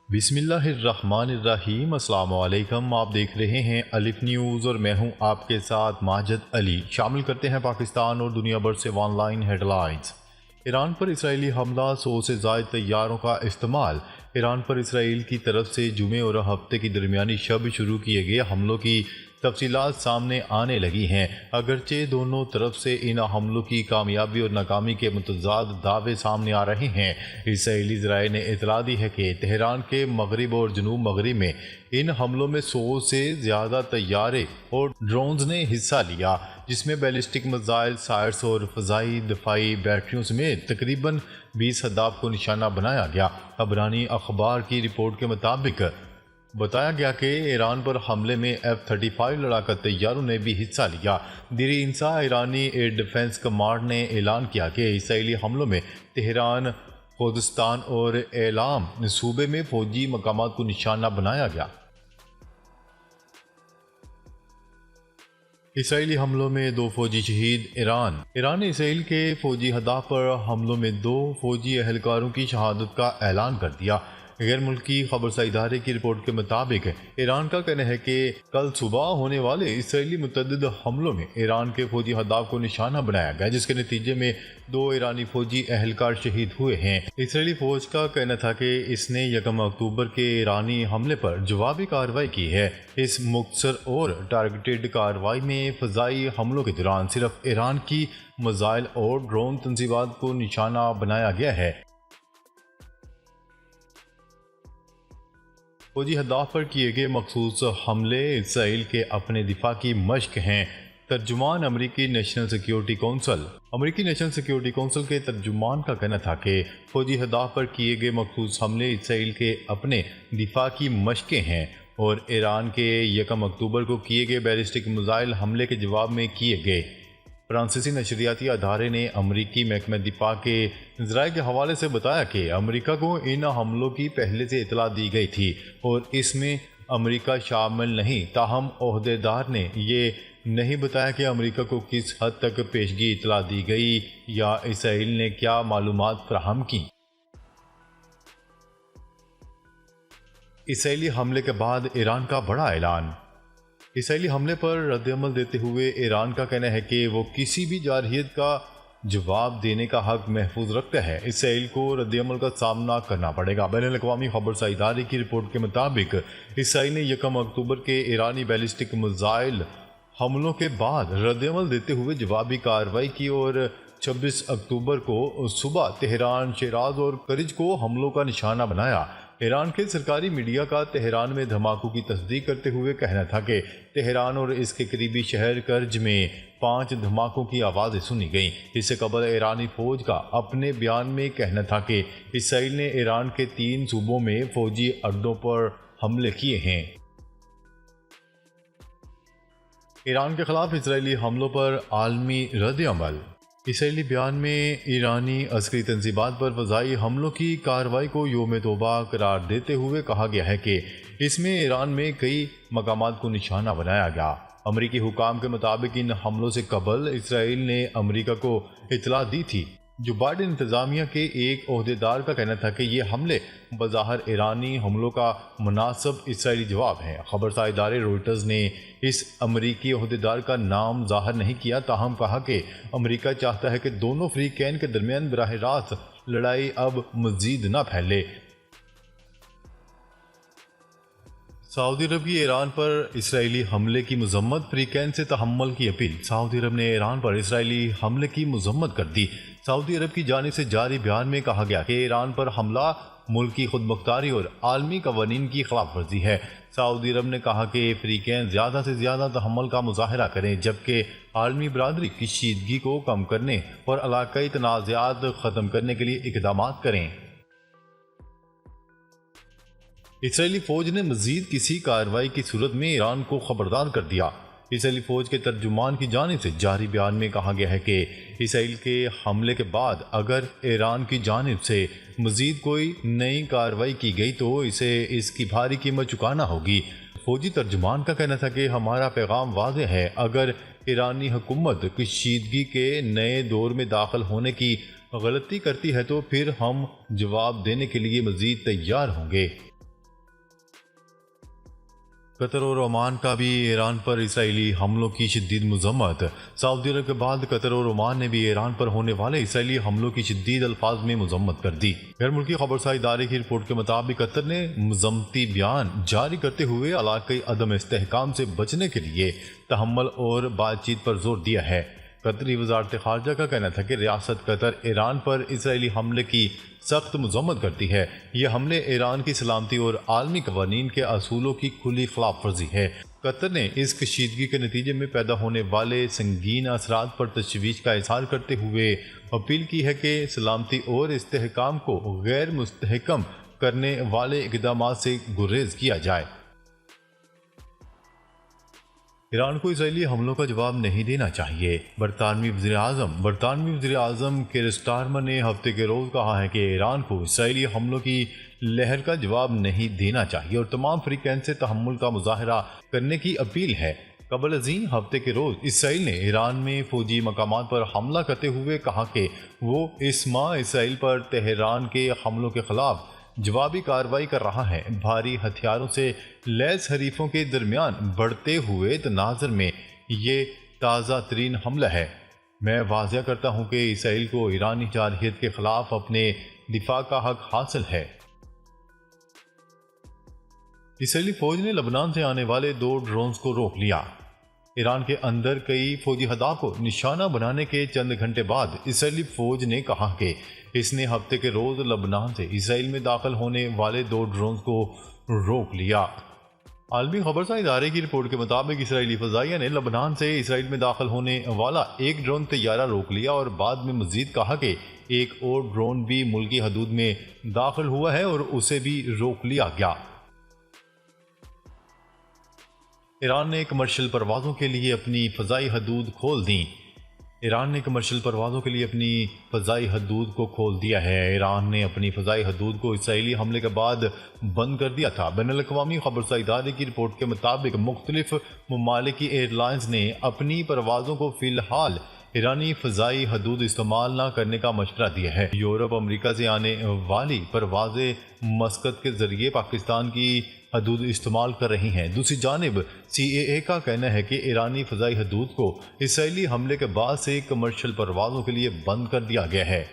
بسم اللہ الرحمن الرحیم۔ السلام علیکم، آپ دیکھ رہے ہیں الف نیوز اور میں ہوں آپ کے ساتھ ماجد علی۔ شامل کرتے ہیں پاکستان اور دنیا بھر سے online headlines. Iran پر اسرائیلی حملہ، 100 سے زائد طیاروں کا استعمال۔ ایران پر اسرائیل کی طرف سے جمعے اور ہفتے کی درمیانی شب شروع کیے گئے حملوں کی تفصیلات سامنے آنے لگی ہیں، اگرچہ دونوں طرف سے ان حملوں کی کامیابی اور ناکامی کے متضاد دعوے سامنے آ رہے ہیں۔ اسرائیلی ذرائع نے اطلاع دی ہے کہ تہران کے مغرب اور جنوب مغرب میں ان حملوں میں 100 سے زیادہ طیارے اور ڈرونز نے حصہ لیا، جس میں بیلسٹک میزائل، سائرس اور فضائی دفاعی بیٹریوں سمیت تقریباً 20 اہداف کو نشانہ بنایا گیا۔ عبرانی اخبار کی رپورٹ کے مطابق بتایا گیا کہ ایران پر حملے میں F-35 لڑاکا طیاروں نے بھی حصہ لیا۔ دیر انسا ایرانی ایئر ڈیفنس کمانڈ نے اعلان کیا کہ اسرائیلی حملوں میں تہران، خوزستان اور ایلام صوبے میں فوجی مقامات کو نشانہ بنایا گیا۔ اسرائیلی حملوں میں 2 فوجی شہید۔ ایران نے اسرائیل کے فوجی اہداف پر حملوں میں 2 فوجی اہلکاروں کی شہادت کا اعلان کر دیا۔ غیر ملکی خبرسا ادارے کی رپورٹ کے مطابق ایران کا کہنا ہے کہ کل صبح ہونے والے اسرائیلی متعدد حملوں میں ایران کے فوجی اہداف کو نشانہ بنایا گیا، جس کے نتیجے میں 2 ایرانی فوجی اہلکار شہید ہوئے ہیں۔ اسرائیلی فوج کا کہنا تھا کہ اس نے 1 اکتوبر کے ایرانی حملے پر جوابی کارروائی کی ہے۔ اس مختصر اور ٹارگیٹڈ کارروائی میں فضائی حملوں کے دوران صرف ایران کی میزائل اور ڈرون تنصیبات کو نشانہ بنایا گیا ہے۔ فوجی اہداف پر کیے گئے مخصوص حملے اسرائیل کے اپنے دفاع کی مشق ہیں۔ ترجمان امریکی نیشنل سیکیورٹی کونسل کے ترجمان کا کہنا تھا کہ فوجی اہداف پر کیے گئے مخصوص حملے اسرائیل کے اپنے دفاع کی مشقیں ہیں اور ایران کے 1 اکتوبر کو کیے گئے بیلسٹک میزائل حملے کے جواب میں کیے گئے۔ فرانسیسی نشریاتی ادارے نے امریکی محکمہ دفاع کے ذرائع کے حوالے سے بتایا کہ امریکہ کو ان حملوں کی پہلے سے اطلاع دی گئی تھی اور اس میں امریکہ شامل نہیں، تاہم عہدیدار نے یہ نہیں بتایا کہ امریکہ کو کس حد تک پیشگی اطلاع دی گئی یا اسرائیل نے کیا معلومات فراہم کی۔ اسرائیلی حملے کے بعد ایران کا بڑا اعلان۔ اسرائیلی حملے پر رد عمل دیتے ہوئے ایران کا کہنا ہے کہ وہ کسی بھی جارحیت کا جواب دینے کا حق محفوظ رکھتا ہے۔ اسرائیل کو رد عمل کا سامنا کرنا پڑے گا۔ بین الاقوامی خبرسا ادارے کی رپورٹ کے مطابق اسرائیل نے 1 اکتوبر کے ایرانی بیلسٹک میزائل حملوں کے بعد رد عمل دیتے ہوئے جوابی کارروائی کی اور 26 اکتوبر کو صبح تہران، شیراز اور کرج کو حملوں کا نشانہ بنایا۔ ایران کے سرکاری میڈیا کا تہران میں دھماکوں کی تصدیق کرتے ہوئے کہنا تھا کہ تہران اور اس کے قریبی شہر کرج میں 5 دھماکوں کی آوازیں سنی گئیں۔ اس سے قبل ایرانی فوج کا اپنے بیان میں کہنا تھا کہ اسرائیل نے ایران کے 3 صوبوں میں فوجی اڈوں پر حملے کیے ہیں۔ ایران کے خلاف اسرائیلی حملوں پر عالمی رد عمل۔ اسرائیلی بیان میں ایرانی عسکری تنصیبات پر فضائی حملوں کی کارروائی کو یوم توبہ قرار دیتے ہوئے کہا گیا ہے کہ اس میں ایران میں کئی مقامات کو نشانہ بنایا گیا۔ امریکی حکام کے مطابق ان حملوں سے قبل اسرائیل نے امریکہ کو اطلاع دی تھی۔ جو بائیڈن انتظامیہ کے ایک عہدیدار کا کہنا تھا کہ یہ حملے بظاہر ایرانی حملوں کا مناسب اسرائیلی جواب ہیں۔ خبرسا ادارے روئٹرز نے اس امریکی عہدیدار کا نام ظاہر نہیں کیا، تاہم کہا کہ امریکہ چاہتا ہے کہ دونوں فریقین کے درمیان براہ راست لڑائی اب مزید نہ پھیلے۔ سعودی عرب کی ایران پر اسرائیلی حملے کی مذمت، فریقین سے تحمل کی اپیل۔ سعودی عرب نے ایران پر اسرائیلی حملے کی مذمت کر دی۔ سعودی عرب کی جانب سے جاری بیان میں کہا گیا کہ ایران پر حملہ ملکی خود مختاری اور عالمی قوانین کی خلاف ورزی ہے۔ سعودی عرب نے کہا کہ فریقین زیادہ سے زیادہ تحمل کا مظاہرہ کریں، جبکہ عالمی برادری کشیدگی کو کم کرنے اور علاقائی تنازعات ختم کرنے کے لیے اقدامات کریں۔ اسرائیلی فوج نے مزید کسی کارروائی کی صورت میں ایران کو خبردار کر دیا۔ اسرائیلی فوج کے ترجمان کی جانب سے جاری بیان میں کہا گیا ہے کہ اسرائیل کے حملے کے بعد اگر ایران کی جانب سے مزید کوئی نئی کارروائی کی گئی تو اسے اس کی بھاری قیمت چکانا ہوگی۔ فوجی ترجمان کا کہنا تھا کہ ہمارا پیغام واضح ہے، اگر ایرانی حکومت کشیدگی کے نئے دور میں داخل ہونے کی غلطی کرتی ہے تو پھر ہم جواب دینے کے لیے مزید تیار ہوں گے۔ قطر اور عمان کا بھی ایران پر اسرائیلی حملوں کی شدید مذمت۔ سعودی عرب کے بعد قطر اور عمان نے بھی ایران پر ہونے والے اسرائیلی حملوں کی شدید الفاظ میں مذمت کر دی۔ غیر ملکی خبرساز ادارے کی رپورٹ کے مطابق قطر نے مذمتی بیان جاری کرتے ہوئے علاقائی عدم استحکام سے بچنے کے لیے تحمل اور بات چیت پر زور دیا ہے۔ قطری وزارت خارجہ کا کہنا تھا کہ ریاست قطر ایران پر اسرائیلی حملے کی سخت مذمت کرتی ہے۔ یہ حملے ایران کی سلامتی اور عالمی قوانین کے اصولوں کی کھلی خلاف ورزی ہے۔ قطر نے اس کشیدگی کے نتیجے میں پیدا ہونے والے سنگین اثرات پر تشویش کا اظہار کرتے ہوئے اپیل کی ہے کہ سلامتی اور استحکام کو غیر مستحکم کرنے والے اقدامات سے گریز کیا جائے۔ ایران کو اسرائیلی حملوں کا جواب نہیں دینا چاہیے۔ برطانوی وزیر اعظم کیر سٹارمر نے ہفتے کے روز کہا ہے کہ ایران کو اسرائیلی حملوں کی لہر کا جواب نہیں دینا چاہیے اور تمام فریقین سے تحمل کا مظاہرہ کرنے کی اپیل ہے۔ قبل ازیں ہفتے کے روز اسرائیل نے ایران میں فوجی مقامات پر حملہ کرتے ہوئے کہا کہ وہ اس ماہ اسرائیل پر تہران کے حملوں کے خلاف جوابی کارروائی کر رہا ہے۔ بھاری ہتھیاروں سے لیس حریفوں کے درمیان بڑھتے ہوئے تناظر میں یہ تازہ ترین حملہ ہے۔ میں واضح کرتا ہوں کہ اسرائیل کو ایرانی جارحیت کے خلاف اپنے دفاع کا حق حاصل ہے۔ اسرائیلی فوج نے لبنان سے آنے والے 2 ڈرونز کو روک لیا۔ ایران کے اندر کئی فوجی اہداف کو نشانہ بنانے کے چند گھنٹے بعد اسرائیلی فوج نے کہا کہ اس نے ہفتے کے روز لبنان سے اسرائیل میں داخل ہونے والے 2 ڈرونز کو روک لیا۔ عالمی خبرساز ادارے کی رپورٹ کے مطابق اسرائیلی فضائیہ نے لبنان سے اسرائیل میں داخل ہونے والا ایک ڈرون طیارہ روک لیا اور بعد میں مزید کہا کہ ایک اور ڈرون بھی ملکی حدود میں داخل ہوا ہے اور اسے بھی روک لیا گیا۔ ایران نے کمرشل پروازوں کے لیے اپنی فضائی حدود کھول دیں۔ ایران نے کمرشل پروازوں کے لیے اپنی فضائی حدود کو کھول دیا ہے۔ ایران نے اپنی فضائی حدود کو اسرائیلی حملے کے بعد بند کر دیا تھا۔ بین الاقوامی خبرساز ادارے کی رپورٹ کے مطابق مختلف ممالک کی ایئر لائنز نے اپنی پروازوں کو فی الحال ایرانی فضائی حدود استعمال نہ کرنے کا مشورہ دیا ہے۔ یورپ امریکہ سے آنے والی پروازیں مسقط کے ذریعے پاکستان کی حدود استعمال کر رہی ہیں۔ دوسری جانب CAA کا کہنا ہے کہ ایرانی فضائی حدود کو اسرائیلی حملے کے بعد سے کمرشل پروازوں کے لیے بند کر دیا گیا ہے۔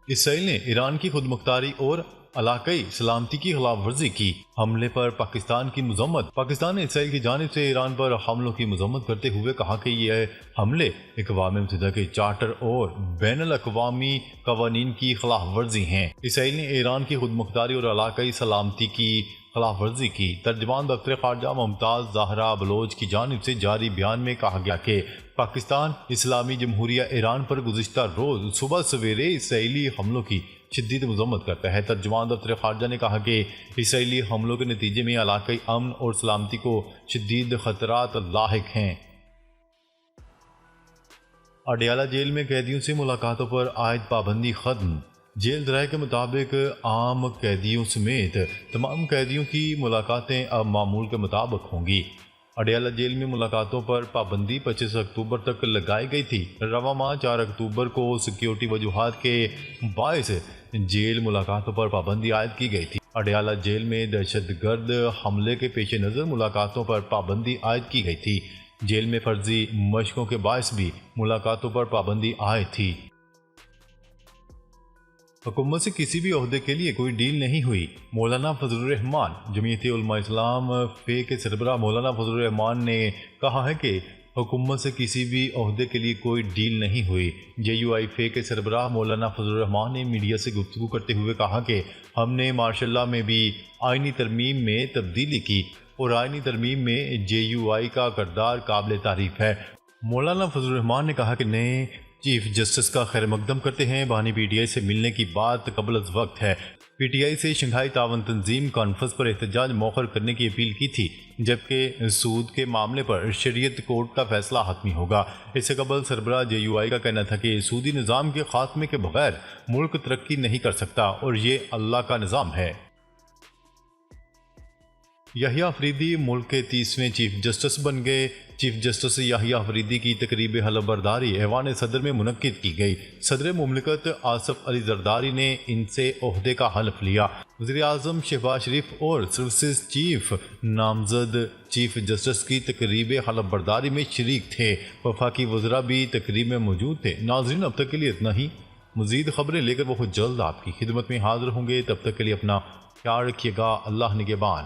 اسرائیل نے ایران کی خود مختاری اور علاقائی سلامتی کی خلاف ورزی کی۔ حملے پر پاکستان کی مذمت۔ پاکستان نے اسرائیل کی جانب سے ایران پر حملوں کی مذمت کرتے ہوئے کہا کہ یہ حملے اقوام متحدہ کے چارٹر اور بین الاقوامی قوانین کی خلاف ورزی ہیں۔ اسرائیل نے ایران کی خود مختاری اور علاقائی سلامتی کی خلاف ورزی کی۔ ترجمان دفتر خارجہ ممتاز زہرا بلوچ کی جانب سے جاری بیان میں کہا گیا کہ پاکستان اسلامی جمہوریہ ایران پر گزشتہ روز صبح سویرے اسرائیلی حملوں کی شدید مذمت کرتا ہے۔ ترجمان دفتر خارجہ نے کہا کہ اسرائیلی حملوں کے نتیجے میں علاقائی امن اور سلامتی کو شدید خطرات لاحق ہیں۔ اڈیالہ جیل میں قیدیوں سے ملاقاتوں پر عائد پابندی ختم۔ جیل ذرائع کے مطابق عام قیدیوں سمیت تمام قیدیوں کی ملاقاتیں اب معمول کے مطابق ہوں گی۔ اڈیالہ جیل میں ملاقاتوں پر پابندی 25 اکتوبر تک لگائی گئی تھی۔ رواں ماہ 4 اکتوبر کو سیکیورٹی وجوہات کے باعث جیل ملاقاتوں پر پابندی عائد کی گئی تھی۔ اڈیالہ جیل میں دہشت گرد حملے کے پیش نظر ملاقاتوں پر پابندی عائد کی گئی تھی۔ جیل میں فرضی مشقوں کے باعث بھی ملاقاتوں پر پابندی عائد تھی۔ حکومت سے کسی بھی عہدے کے لیے کوئی ڈیل نہیں ہوئی۔ مولانا فضل الرحمان۔ جمعیت علماء اسلام فے کے سربراہ مولانا فضل الرحمان نے کہا ہے کہ حکومت سے کسی بھی عہدے کے لیے کوئی ڈیل نہیں ہوئی۔ JUI فے کے سربراہ مولانا فضل الرحمان نے میڈیا سے گفتگو کرتے ہوئے کہا کہ ہم نے مارشاء اللہ میں بھی آئینی ترمیم میں تبدیلی کی اور آئینی ترمیم میں JUI کا کردار قابل تعریف ہے۔ مولانا فضل الرحمان نے کہا کہ نئے چیف جسٹس کا خیر مقدم کرتے ہیں۔ بانی PTI سے ملنے کی بات قبل از وقت ہے۔ PTI سے شنگھائی تعاون تنظیم کانفرنس پر احتجاج مؤخر کرنے کی اپیل کی تھی، جبکہ سود کے معاملے پر شریعت کورٹ کا فیصلہ حتمی ہوگا۔ اس سے قبل سربراہ JUI کا کہنا تھا کہ سودی نظام کے خاتمے کے بغیر ملک ترقی نہیں کر سکتا اور یہ اللہ کا نظام ہے۔ یحییٰ افریدی ملک کے 30ویں چیف جسٹس بن گئے۔ چیف جسٹس یحییٰ افریدی کی تقریب حلف برداری ایوان صدر میں منعقد کی گئی۔ صدر مملکت آصف علی زرداری نے ان سے عہدے کا حلف لیا۔ وزیر اعظم شہباز شریف اور سروسز چیف نامزد چیف جسٹس کی تقریب حلف برداری میں شریک تھے۔ وفاقی وزراء بھی تقریب میں موجود تھے۔ ناظرین، اب تک کے لیے اتنا ہی۔ مزید خبریں لے کر بہت جلد آپ کی خدمت میں حاضر ہوں گے۔ تب تک کے لیے اپنا خیال رکھیے گا۔ اللہ نگہبان۔